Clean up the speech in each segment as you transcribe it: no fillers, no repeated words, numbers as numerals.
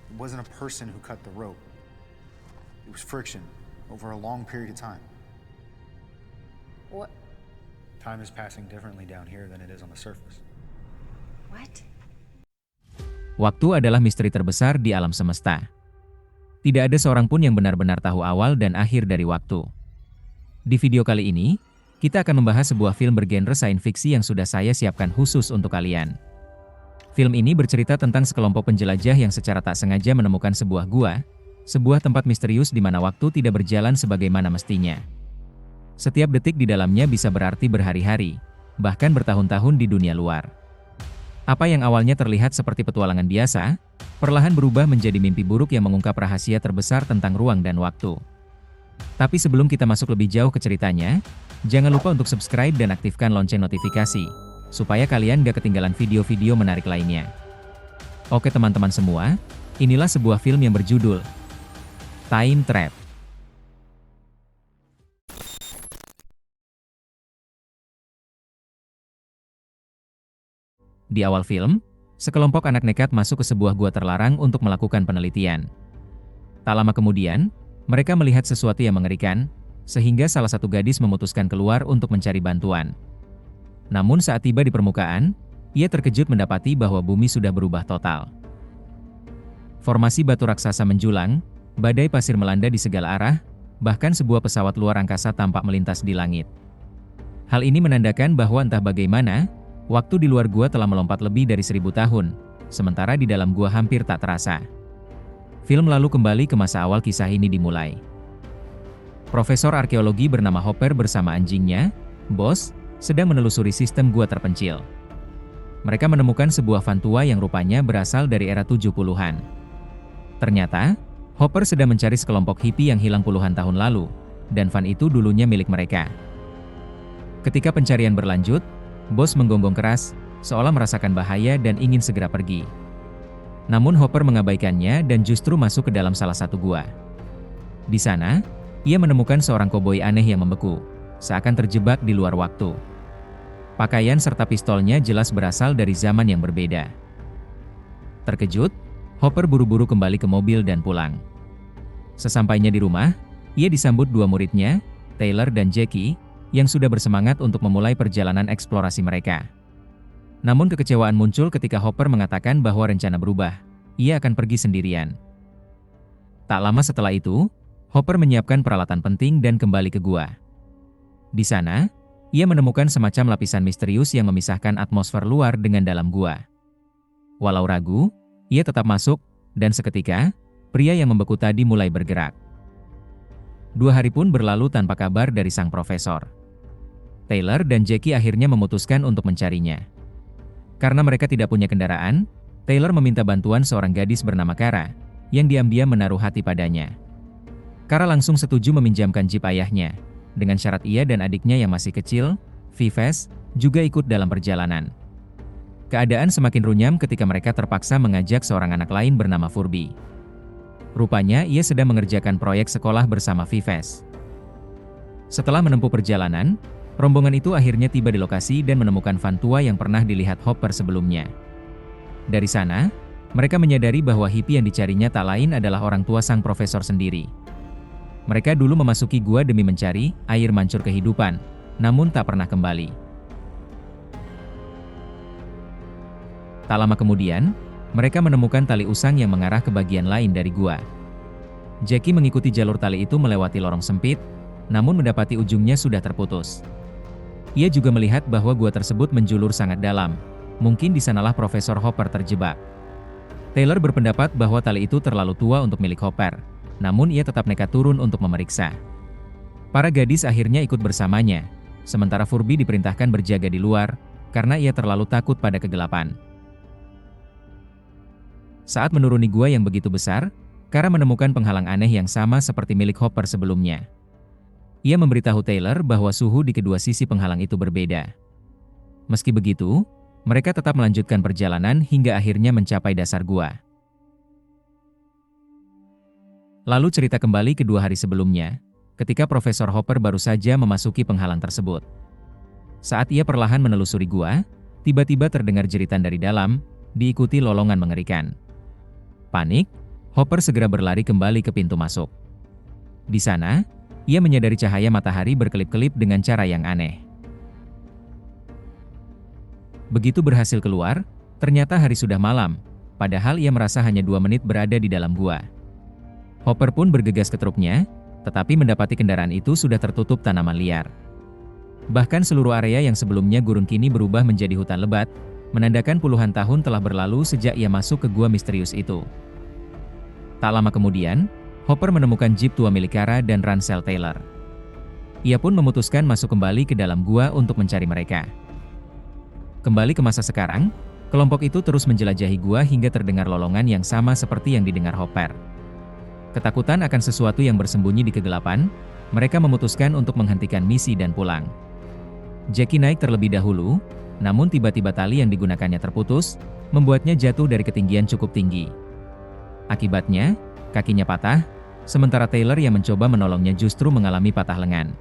It wasn't a person who cut the rope. It was friction over a long period of time. What? Time is passing differently down here than it is on the surface. What? Waktu adalah misteri terbesar di alam semesta. Tidak ada seorang pun yang benar-benar tahu awal dan akhir dari waktu. Di video kali ini, kita akan membahas sebuah film bergenre sains fiksi yang sudah saya siapkan khusus untuk kalian. Film ini bercerita tentang sekelompok penjelajah yang secara tak sengaja menemukan sebuah gua, sebuah tempat misterius di mana waktu tidak berjalan sebagaimana mestinya. Setiap detik di dalamnya bisa berarti berhari-hari, bahkan bertahun-tahun di dunia luar. Apa yang awalnya terlihat seperti petualangan biasa, perlahan berubah menjadi mimpi buruk yang mengungkap rahasia terbesar tentang ruang dan waktu. Tapi sebelum kita masuk lebih jauh ke ceritanya, jangan lupa untuk subscribe dan aktifkan lonceng notifikasi, supaya kalian gak ketinggalan video-video menarik lainnya. Oke teman-teman semua, inilah sebuah film yang berjudul Time Trap. Di awal film, sekelompok anak nekat masuk ke sebuah gua terlarang untuk melakukan penelitian. Tak lama kemudian, mereka melihat sesuatu yang mengerikan, sehingga salah satu gadis memutuskan keluar untuk mencari bantuan. Namun saat tiba di permukaan, ia terkejut mendapati bahwa bumi sudah berubah total. Formasi batu raksasa menjulang, badai pasir melanda di segala arah, bahkan sebuah pesawat luar angkasa tampak melintas di langit. Hal ini menandakan bahwa entah bagaimana, waktu di luar gua telah melompat lebih dari 1000 tahun, sementara di dalam gua hampir tak terasa. Film lalu kembali ke masa awal kisah ini dimulai. Profesor arkeologi bernama Hopper bersama anjingnya, Bos, sedang menelusuri sistem gua terpencil. Mereka menemukan sebuah van tua yang rupanya berasal dari era 70-an. Ternyata, Hopper sedang mencari sekelompok hippie yang hilang puluhan tahun lalu, dan van itu dulunya milik mereka. Ketika pencarian berlanjut, Bos menggonggong keras, seolah merasakan bahaya dan ingin segera pergi. Namun Hopper mengabaikannya dan justru masuk ke dalam salah satu gua. Di sana, ia menemukan seorang koboi aneh yang membeku, seakan terjebak di luar waktu. Pakaian serta pistolnya jelas berasal dari zaman yang berbeda. Terkejut, Hopper buru-buru kembali ke mobil dan pulang. Sesampainya di rumah, ia disambut dua muridnya, Taylor dan Jackie, yang sudah bersemangat untuk memulai perjalanan eksplorasi mereka. Namun kekecewaan muncul ketika Hopper mengatakan bahwa rencana berubah, ia akan pergi sendirian. Tak lama setelah itu, Hopper menyiapkan peralatan penting dan kembali ke gua. Di sana, ia menemukan semacam lapisan misterius yang memisahkan atmosfer luar dengan dalam gua. Walau ragu, ia tetap masuk, dan seketika, pria yang membeku tadi mulai bergerak. 2 hari pun berlalu tanpa kabar dari sang profesor. Taylor dan Jackie akhirnya memutuskan untuk mencarinya. Karena mereka tidak punya kendaraan, Taylor meminta bantuan seorang gadis bernama Kara, yang diam-diam menaruh hati padanya. Kara langsung setuju meminjamkan jeep ayahnya, dengan syarat ia dan adiknya yang masih kecil, Vives, juga ikut dalam perjalanan. Keadaan semakin runyam ketika mereka terpaksa mengajak seorang anak lain bernama Furby. Rupanya ia sedang mengerjakan proyek sekolah bersama Vives. Setelah menempuh perjalanan, rombongan itu akhirnya tiba di lokasi dan menemukan van tua yang pernah dilihat Hopper sebelumnya. Dari sana, mereka menyadari bahwa hippie yang dicarinya tak lain adalah orang tua sang profesor sendiri. Mereka dulu memasuki gua demi mencari air mancur kehidupan, namun tak pernah kembali. Tak lama kemudian, mereka menemukan tali usang yang mengarah ke bagian lain dari gua. Jackie mengikuti jalur tali itu melewati lorong sempit, namun mendapati ujungnya sudah terputus. Ia juga melihat bahwa gua tersebut menjulur sangat dalam. Mungkin di sanalah Profesor Hopper terjebak. Taylor berpendapat bahwa tali itu terlalu tua untuk milik Hopper, namun ia tetap nekat turun untuk memeriksa. Para gadis akhirnya ikut bersamanya, sementara Furby diperintahkan berjaga di luar, karena ia terlalu takut pada kegelapan. Saat menuruni gua yang begitu besar, Kara menemukan penghalang aneh yang sama seperti milik Hopper sebelumnya. Ia memberitahu Taylor bahwa suhu di kedua sisi penghalang itu berbeda. Meski begitu, mereka tetap melanjutkan perjalanan hingga akhirnya mencapai dasar gua. Lalu cerita kembali ke 2 hari sebelumnya, ketika Profesor Hopper baru saja memasuki penghalang tersebut. Saat ia perlahan menelusuri gua, tiba-tiba terdengar jeritan dari dalam, diikuti lolongan mengerikan. Panik, Hopper segera berlari kembali ke pintu masuk. Di sana, ia menyadari cahaya matahari berkelip-kelip dengan cara yang aneh. Begitu berhasil keluar, ternyata hari sudah malam, padahal ia merasa hanya 2 menit berada di dalam gua. Hopper pun bergegas ke truknya, tetapi mendapati kendaraan itu sudah tertutup tanaman liar. Bahkan seluruh area yang sebelumnya gurun kini berubah menjadi hutan lebat, menandakan puluhan tahun telah berlalu sejak ia masuk ke gua misterius itu. Tak lama kemudian, Hopper menemukan jeep tua milik Kara dan Ransel Taylor. Ia pun memutuskan masuk kembali ke dalam gua untuk mencari mereka. Kembali ke masa sekarang, kelompok itu terus menjelajahi gua hingga terdengar lolongan yang sama seperti yang didengar Hopper. Ketakutan akan sesuatu yang bersembunyi di kegelapan, mereka memutuskan untuk menghentikan misi dan pulang. Jackie naik terlebih dahulu, namun tiba-tiba tali yang digunakannya terputus, membuatnya jatuh dari ketinggian cukup tinggi. Akibatnya, kakinya patah, sementara Taylor yang mencoba menolongnya justru mengalami patah lengan.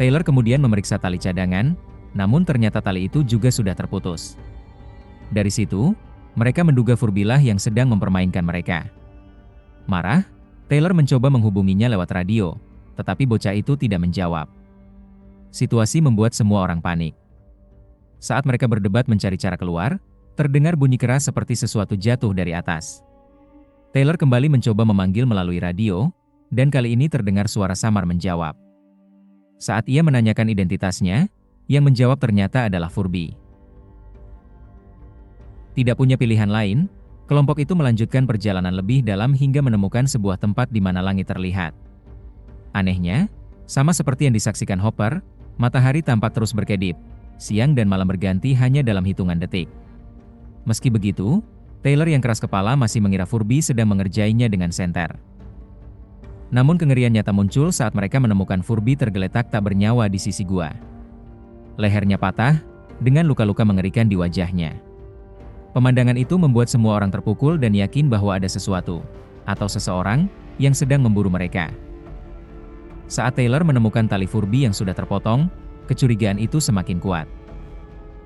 Taylor kemudian memeriksa tali cadangan, namun ternyata tali itu juga sudah terputus. Dari situ, mereka menduga Furby-lah yang sedang mempermainkan mereka. Marah, Taylor mencoba menghubunginya lewat radio, tetapi bocah itu tidak menjawab. Situasi membuat semua orang panik. Saat mereka berdebat mencari cara keluar, terdengar bunyi keras seperti sesuatu jatuh dari atas. Taylor kembali mencoba memanggil melalui radio, dan kali ini terdengar suara samar menjawab. Saat ia menanyakan identitasnya, yang menjawab ternyata adalah Furby. Tidak punya pilihan lain, kelompok itu melanjutkan perjalanan lebih dalam hingga menemukan sebuah tempat di mana langit terlihat. Anehnya, sama seperti yang disaksikan Hopper, matahari tampak terus berkedip, siang dan malam berganti hanya dalam hitungan detik. Meski begitu, Taylor yang keras kepala masih mengira Furby sedang mengerjainya dengan senter. Namun kengerian nyata muncul saat mereka menemukan Furby tergeletak tak bernyawa di sisi gua. Lehernya patah, dengan luka-luka mengerikan di wajahnya. Pemandangan itu membuat semua orang terpukul dan yakin bahwa ada sesuatu, atau seseorang, yang sedang memburu mereka. Saat Taylor menemukan tali Furby yang sudah terpotong, kecurigaan itu semakin kuat.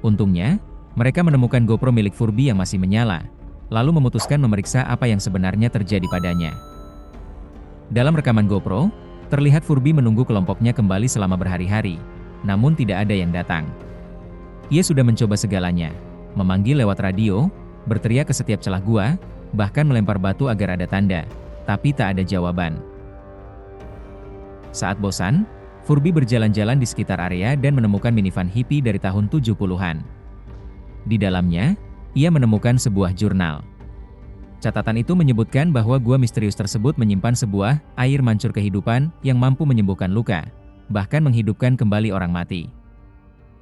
Untungnya, mereka menemukan GoPro milik Furby yang masih menyala, lalu memutuskan memeriksa apa yang sebenarnya terjadi padanya. Dalam rekaman GoPro, terlihat Furby menunggu kelompoknya kembali selama berhari-hari, namun tidak ada yang datang. Ia sudah mencoba segalanya, memanggil lewat radio, berteriak ke setiap celah gua, bahkan melempar batu agar ada tanda, tapi tak ada jawaban. Saat bosan, Furby berjalan-jalan di sekitar area dan menemukan minivan hippie dari tahun 70-an. Di dalamnya, ia menemukan sebuah jurnal. Catatan itu menyebutkan bahwa gua misterius tersebut menyimpan sebuah air mancur kehidupan yang mampu menyembuhkan luka, bahkan menghidupkan kembali orang mati.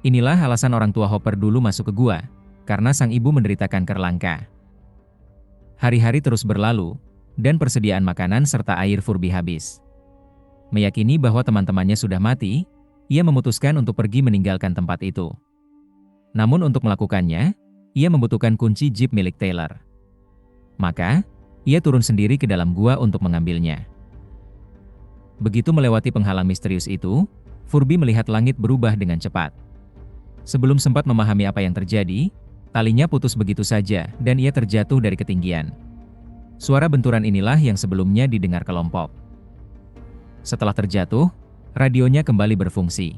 Inilah alasan orang tua Hopper dulu masuk ke gua, karena sang ibu menderita kanker langka. Hari-hari terus berlalu, dan persediaan makanan serta air Furby habis. Meyakini bahwa teman-temannya sudah mati, ia memutuskan untuk pergi meninggalkan tempat itu. Namun untuk melakukannya, ia membutuhkan kunci jeep milik Taylor. Maka, ia turun sendiri ke dalam gua untuk mengambilnya. Begitu melewati penghalang misterius itu, Furby melihat langit berubah dengan cepat. Sebelum sempat memahami apa yang terjadi, talinya putus begitu saja dan ia terjatuh dari ketinggian. Suara benturan inilah yang sebelumnya didengar kelompok. Setelah terjatuh, radionya kembali berfungsi.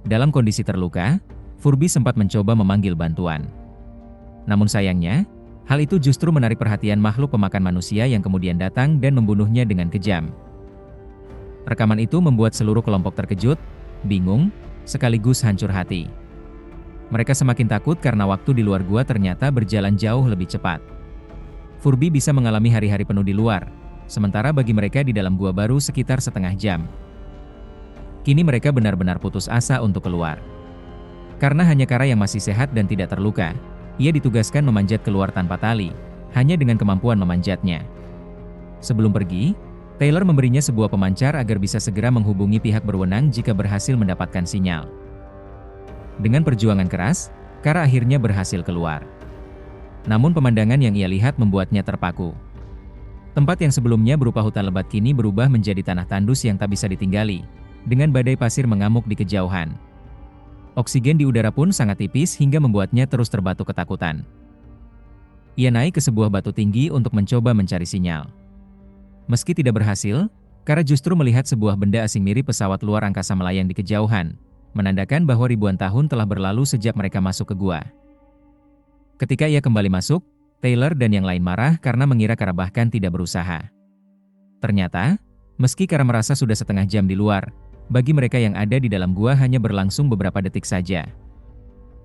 Dalam kondisi terluka, Furby sempat mencoba memanggil bantuan. Namun sayangnya, hal itu justru menarik perhatian makhluk pemakan manusia yang kemudian datang dan membunuhnya dengan kejam. Rekaman itu membuat seluruh kelompok terkejut, bingung, sekaligus hancur hati. Mereka semakin takut karena waktu di luar gua ternyata berjalan jauh lebih cepat. Furby bisa mengalami hari-hari penuh di luar, sementara bagi mereka di dalam gua baru sekitar setengah jam. Kini mereka benar-benar putus asa untuk keluar. Karena hanya Kara yang masih sehat dan tidak terluka, ia ditugaskan memanjat keluar tanpa tali, hanya dengan kemampuan memanjatnya. Sebelum pergi, Taylor memberinya sebuah pemancar agar bisa segera menghubungi pihak berwenang jika berhasil mendapatkan sinyal. Dengan perjuangan keras, Kara akhirnya berhasil keluar. Namun pemandangan yang ia lihat membuatnya terpaku. Tempat yang sebelumnya berupa hutan lebat kini berubah menjadi tanah tandus yang tak bisa ditinggali, dengan badai pasir mengamuk di kejauhan. Oksigen di udara pun sangat tipis hingga membuatnya terus terbatuk ketakutan. Ia naik ke sebuah batu tinggi untuk mencoba mencari sinyal. Meski tidak berhasil, Kara justru melihat sebuah benda asing mirip pesawat luar angkasa melayang di kejauhan, menandakan bahwa ribuan tahun telah berlalu sejak mereka masuk ke gua. Ketika ia kembali masuk, Taylor dan yang lain marah karena mengira Kara bahkan tidak berusaha. Ternyata, meski Kara merasa sudah setengah jam di luar, bagi mereka yang ada di dalam gua hanya berlangsung beberapa detik saja.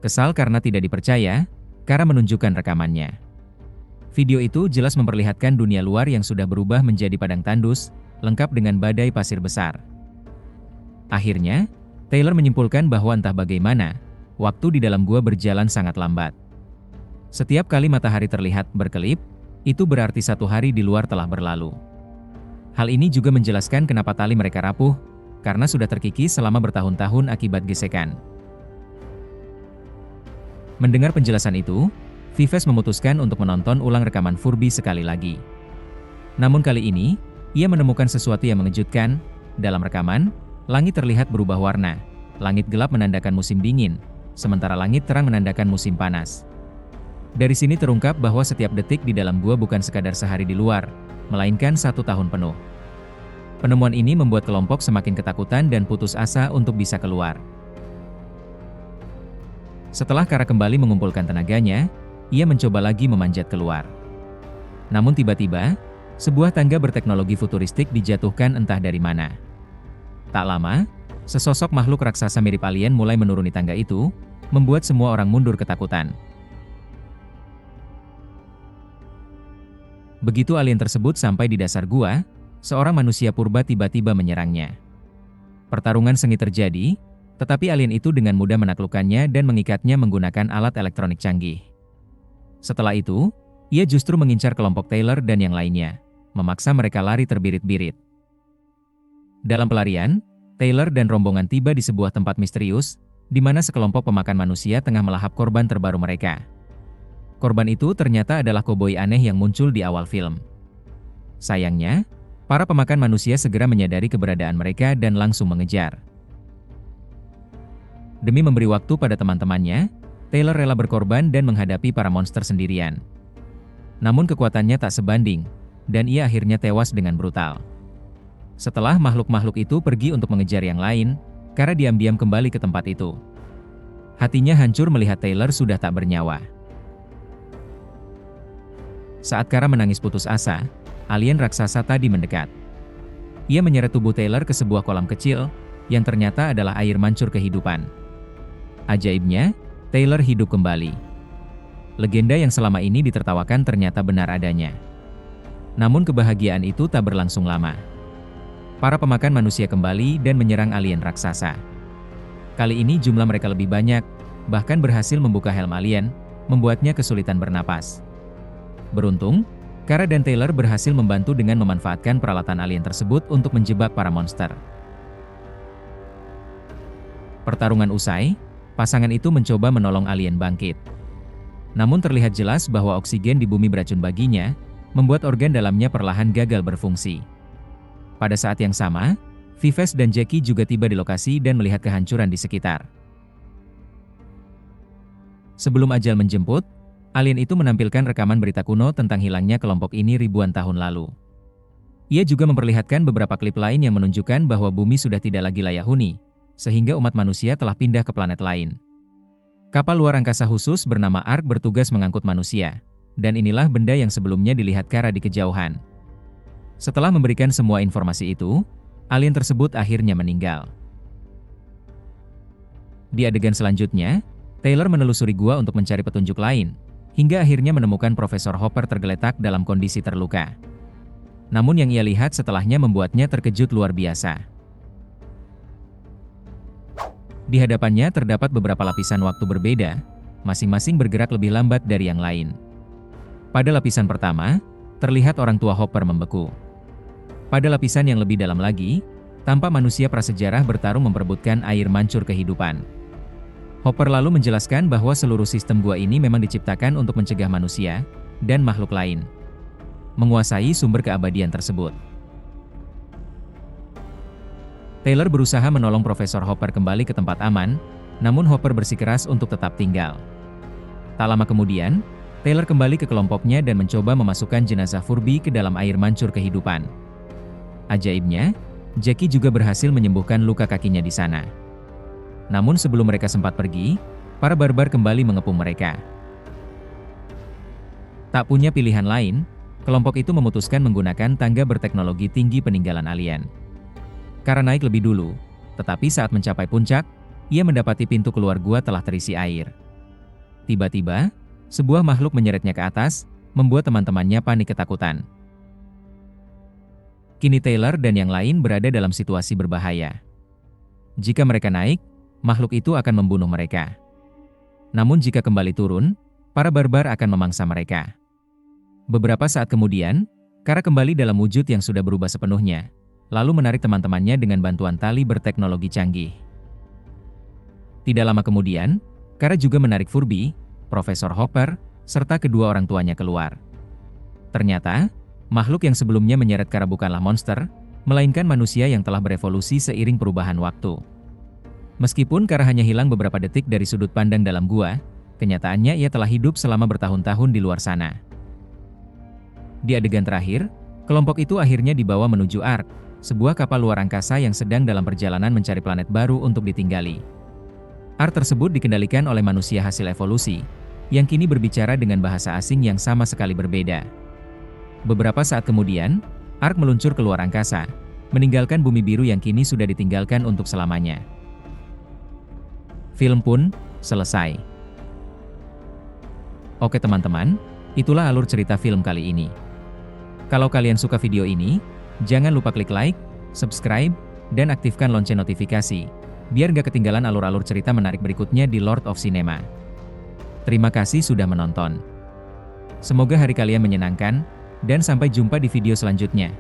Kesal karena tidak dipercaya, Kara menunjukkan rekamannya. Video itu jelas memperlihatkan dunia luar yang sudah berubah menjadi padang tandus, lengkap dengan badai pasir besar. Akhirnya, Taylor menyimpulkan bahwa entah bagaimana, waktu di dalam gua berjalan sangat lambat. Setiap kali matahari terlihat berkelip, itu berarti 1 hari di luar telah berlalu. Hal ini juga menjelaskan kenapa tali mereka rapuh, karena sudah terkikis selama bertahun-tahun akibat gesekan. Mendengar penjelasan itu, Vives memutuskan untuk menonton ulang rekaman Furby sekali lagi. Namun kali ini, ia menemukan sesuatu yang mengejutkan. Dalam rekaman, langit terlihat berubah warna. Langit gelap menandakan musim dingin, sementara langit terang menandakan musim panas. Dari sini terungkap bahwa setiap detik di dalam gua bukan sekadar sehari di luar, melainkan 1 tahun penuh. Penemuan ini membuat kelompok semakin ketakutan dan putus asa untuk bisa keluar. Setelah Kara kembali mengumpulkan tenaganya, ia mencoba lagi memanjat keluar. Namun tiba-tiba, sebuah tangga berteknologi futuristik dijatuhkan entah dari mana. Tak lama, sesosok makhluk raksasa mirip alien mulai menuruni tangga itu, membuat semua orang mundur ketakutan. Begitu alien tersebut sampai di dasar gua, seorang manusia purba tiba-tiba menyerangnya. Pertarungan sengit terjadi, tetapi alien itu dengan mudah menaklukkannya dan mengikatnya menggunakan alat elektronik canggih. Setelah itu, ia justru mengincar kelompok Taylor dan yang lainnya, memaksa mereka lari terbirit-birit. Dalam pelarian, Taylor dan rombongan tiba di sebuah tempat misterius, di mana sekelompok pemakan manusia tengah melahap korban terbaru mereka. Korban itu ternyata adalah koboi aneh yang muncul di awal film. Sayangnya, para pemakan manusia segera menyadari keberadaan mereka dan langsung mengejar. Demi memberi waktu pada teman-temannya, Taylor rela berkorban dan menghadapi para monster sendirian. Namun kekuatannya tak sebanding, dan ia akhirnya tewas dengan brutal. Setelah makhluk-makhluk itu pergi untuk mengejar yang lain, Kara diam-diam kembali ke tempat itu. Hatinya hancur melihat Taylor sudah tak bernyawa. Saat Kara menangis putus asa, alien raksasa tadi mendekat. Ia menyeret tubuh Taylor ke sebuah kolam kecil, yang ternyata adalah air mancur kehidupan. Ajaibnya, Taylor hidup kembali. Legenda yang selama ini ditertawakan ternyata benar adanya. Namun kebahagiaan itu tak berlangsung lama. Para pemakan manusia kembali dan menyerang alien raksasa. Kali ini jumlah mereka lebih banyak, bahkan berhasil membuka helm alien, membuatnya kesulitan bernapas. Beruntung, Kara dan Taylor berhasil membantu dengan memanfaatkan peralatan alien tersebut untuk menjebak para monster. Pertarungan usai, pasangan itu mencoba menolong alien bangkit. Namun terlihat jelas bahwa oksigen di bumi beracun baginya, membuat organ dalamnya perlahan gagal berfungsi. Pada saat yang sama, Vives dan Jackie juga tiba di lokasi dan melihat kehancuran di sekitar. Sebelum ajal menjemput, alien itu menampilkan rekaman berita kuno tentang hilangnya kelompok ini ribuan tahun lalu. Ia juga memperlihatkan beberapa klip lain yang menunjukkan bahwa bumi sudah tidak lagi layak huni, sehingga umat manusia telah pindah ke planet lain. Kapal luar angkasa khusus bernama Ark bertugas mengangkut manusia, dan inilah benda yang sebelumnya dilihat Kara di kejauhan. Setelah memberikan semua informasi itu, alien tersebut akhirnya meninggal. Di adegan selanjutnya, Taylor menelusuri gua untuk mencari petunjuk lain, hingga akhirnya menemukan Profesor Hopper tergeletak dalam kondisi terluka. Namun yang ia lihat setelahnya membuatnya terkejut luar biasa. Di hadapannya terdapat beberapa lapisan waktu berbeda, masing-masing bergerak lebih lambat dari yang lain. Pada lapisan pertama, terlihat orang tua Hopper membeku. Pada lapisan yang lebih dalam lagi, tampak manusia prasejarah bertarung memperebutkan air mancur kehidupan. Hopper lalu menjelaskan bahwa seluruh sistem gua ini memang diciptakan untuk mencegah manusia dan makhluk lain menguasai sumber keabadian tersebut. Taylor berusaha menolong Profesor Hopper kembali ke tempat aman, namun Hopper bersikeras untuk tetap tinggal. Tak lama kemudian, Taylor kembali ke kelompoknya dan mencoba memasukkan jenazah Furby ke dalam air mancur kehidupan. Ajaibnya, Jackie juga berhasil menyembuhkan luka kakinya di sana. Namun sebelum mereka sempat pergi, para barbar kembali mengepung mereka. Tak punya pilihan lain, kelompok itu memutuskan menggunakan tangga berteknologi tinggi peninggalan alien. Karena naik lebih dulu, tetapi saat mencapai puncak, ia mendapati pintu keluar gua telah terisi air. Tiba-tiba, sebuah makhluk menyeretnya ke atas, membuat teman-temannya panik ketakutan. Kini Taylor dan yang lain berada dalam situasi berbahaya. Jika mereka naik, makhluk itu akan membunuh mereka. Namun jika kembali turun, para barbar akan memangsa mereka. Beberapa saat kemudian, Kara kembali dalam wujud yang sudah berubah sepenuhnya, lalu menarik teman-temannya dengan bantuan tali berteknologi canggih. Tidak lama kemudian, Kara juga menarik Furby, Profesor Hopper, serta kedua orang tuanya keluar. Ternyata, makhluk yang sebelumnya menyeret Kara bukanlah monster, melainkan manusia yang telah berevolusi seiring perubahan waktu. Meskipun Kara hanya hilang beberapa detik dari sudut pandang dalam gua, kenyataannya ia telah hidup selama bertahun-tahun di luar sana. Di adegan terakhir, kelompok itu akhirnya dibawa menuju Ark, sebuah kapal luar angkasa yang sedang dalam perjalanan mencari planet baru untuk ditinggali. Ark tersebut dikendalikan oleh manusia hasil evolusi, yang kini berbicara dengan bahasa asing yang sama sekali berbeda. Beberapa saat kemudian, Ark meluncur ke luar angkasa, meninggalkan bumi biru yang kini sudah ditinggalkan untuk selamanya. Film pun selesai. Oke teman-teman, itulah alur cerita film kali ini. Kalau kalian suka video ini, jangan lupa klik like, subscribe, dan aktifkan lonceng notifikasi, biar gak ketinggalan alur-alur cerita menarik berikutnya di Lord of Cinema. Terima kasih sudah menonton. Semoga hari kalian menyenangkan, dan sampai jumpa di video selanjutnya.